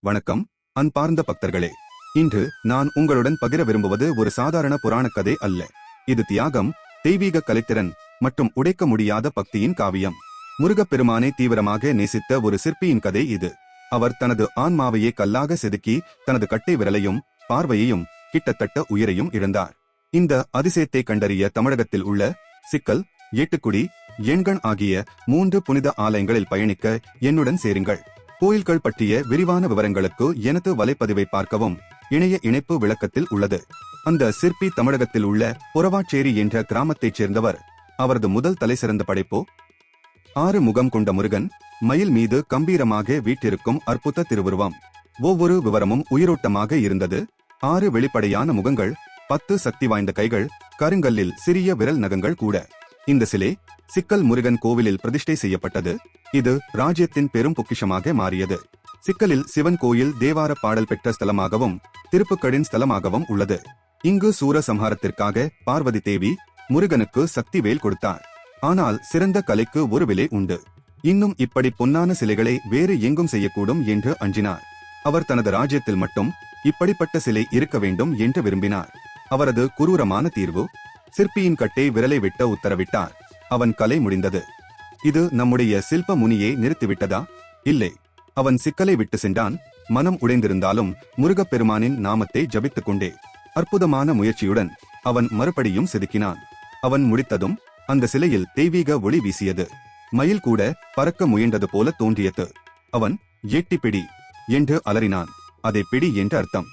வணக்கம் அன்பார்ந்த பக்தர்களே. இன்று நான் உங்களுடன் பகிர விரும்புவது ஒரு சாதாரண புராணக் கதை அல்ல. இது தியாகம், தெய்வீக கலைத்திறன் மற்றும் உடைக்க முடியாத பக்தியின் காவியம். முருகப்பெருமானை தீவிரமாக நேசித்த ஒரு சிற்பியின் கதை இது. அவர் தனது ஆன்மாவையே கல்லாக செதுக்கி தனது கட்டை விரலையும் பார்வையையும் கிட்டத்தட்ட உயிரையும் இழந்தார். இந்த அதிசயத்தை கண்டறிய தமிழகத்தில் உள்ள சிக்கல், ஏட்டுக்குடி, எண்கண் ஆகிய 3 புனித ஆலயங்களில் பயணிக்க என்னுடன் சேருங்கள். கோயில்கள் பற்றிய விரிவான விவரங்களுக்கு எனது வலைப்பதிவை பார்க்கவும். இணைய இணைப்பு விளக்கத்தில் உள்ளது. அந்த சிற்பி தமிழகத்தில் உள்ள புறவாச்சேரி என்ற கிராமத்தைச் சேர்ந்தவர். அவரது முதல் தலைசிறந்த படைப்போ 6 முகம் கொண்ட முருகன், மயில் மீது கம்பீரமாக வீற்றிருக்கும் அற்புத திருவுருவம். ஒவ்வொரு விவரமும் உயிரோட்டமாக இருந்தது. 6 வெளிப்படையான முகங்கள், 10 சக்தி வாய்ந்த கைகள், கருங்கல்லில் சிறிய விரல் நகங்கள் கூட. இந்த சிலை சிக்கல் முருகன் கோவிலில் பிரதிஷ்டை செய்யப்பட்டது. இது ராஜ்யத்தின் பெரும் பொக்கிஷமாக மாறியது. சிக்கலில் சிவன் கோயில் தேவார பாடல் பெற்ற ஸ்தலமாகவும் திருப்புக்களின் ஸ்தலமாகவும் உள்ளது. இங்கு சூர சம்ஹாரத்திற்காக பார்வதி தேவி முருகனுக்கு சக்தி வேல் கொடுத்தார். ஆனால் சிறந்த கலைக்கு ஒரு விலை உண்டு. இன்னும் இப்படி பொன்னான சிலைகளை வேறு எங்கும் செய்யக்கூடும் என்று அஞ்சினார். அவர் தனது ராஜ்யத்தில் மட்டும் இப்படிப்பட்ட சிலை இருக்க வேண்டும் என்று விரும்பினார். அவரது குரூரமான தீர்வு, சிற்பியின் கட்டை விரலை வெட்ட உத்தரவிட்டார். அவன் கலை முடிந்தது. இது நம்முடைய சில்ப முனியை நிறுத்திவிட்டதா? இல்லை. அவன் சிக்கலை விட்டு சென்றான். மனம் உடைந்திருந்தாலும் முருகப்பெருமானின் நாமத்தை ஜபித்துக் கொண்டே அற்புதமான முயற்சியுடன் அவன் மறுபடியும் செதுக்கினான். அவன் முடித்ததும் அந்த சிலையில் தெய்வீக ஒளி வீசியது. மயில் கூட பறக்க முயன்றது போல தோன்றியது. அவன் எட்டி பிடி என்று அலறினான். அதை பிடி என்று அர்த்தம்.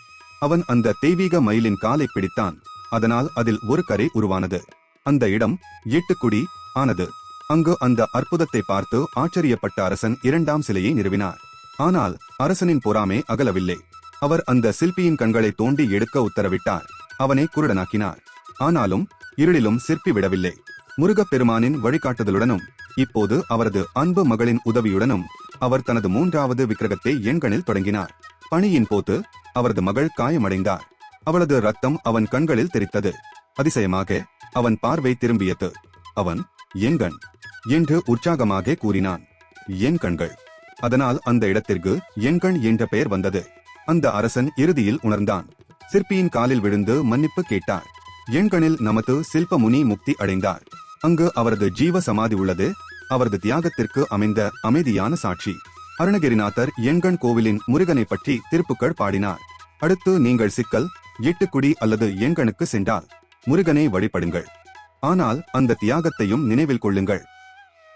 அவன் அந்த தெய்வீக மயிலின் காலை பிடித்தான். அதனால் அதில் ஒரு கரை உருவானது. அந்த இடம் ஏட்டுக்குடி ஆனது. அங்கு அந்த அற்புதத்தை பார்த்து ஆச்சரியப்பட்ட அரசன் 2ஆம் சிலையை நிறுவினார். ஆனால் அரசனின் பொறாமை அகலவில்லை. அவர் அந்த சிற்பியின் கண்களை தோண்டி எடுக்க உத்தரவிட்டார். அவனை குருடனாக்கினார். ஆனாலும் இருளிலும் சிற்பி விடவில்லை. முருகப்பெருமானின் வழிகாட்டுதலுடனும் இப்போது அவரது அன்பு மகளின் உதவியுடனும் அவர் தனது 3வது விக்கிரகத்தை எண்கணில் தொடங்கினார். பணியின் போது அவரது மகள் காயமடைந்தார். அவளது ரத்தம் அவன் கண்களில் தெரித்தது. அதிசயமாக அவன் பார்வை திரும்பியது. அவன் எண்கண் என்று உற்சாகமாக கூறினான். என் கண்கள். அதனால் அந்த இடத்திற்கு எண்கண் என்ற பெயர் வந்தது. அந்த அரசன் இறுதியில் உணர்ந்தான். சிற்பியின் காலில் விழுந்து மன்னிப்பு கேட்டார். எண்கணில் நமது சில்ப முனி முக்தி அடைந்தார். அங்கு அவரது ஜீவ சமாதி உள்ளது. அவரது தியாகத்திற்கு அமைந்த அமைதியான சாட்சி. அருணகிரிநாதர் எண்கண் கோவிலின் முருகனை பற்றி திருப்புக்கள் பாடினார். அடுத்து நீங்கள் சிக்கல், ஏட்டுக்குடி அல்லது எண்கணுக்கு சென்றால் முருகனை வழிபடுங்கள். ஆனால் அந்த தியாகத்தையும் நினைவில் கொள்ளுங்கள்.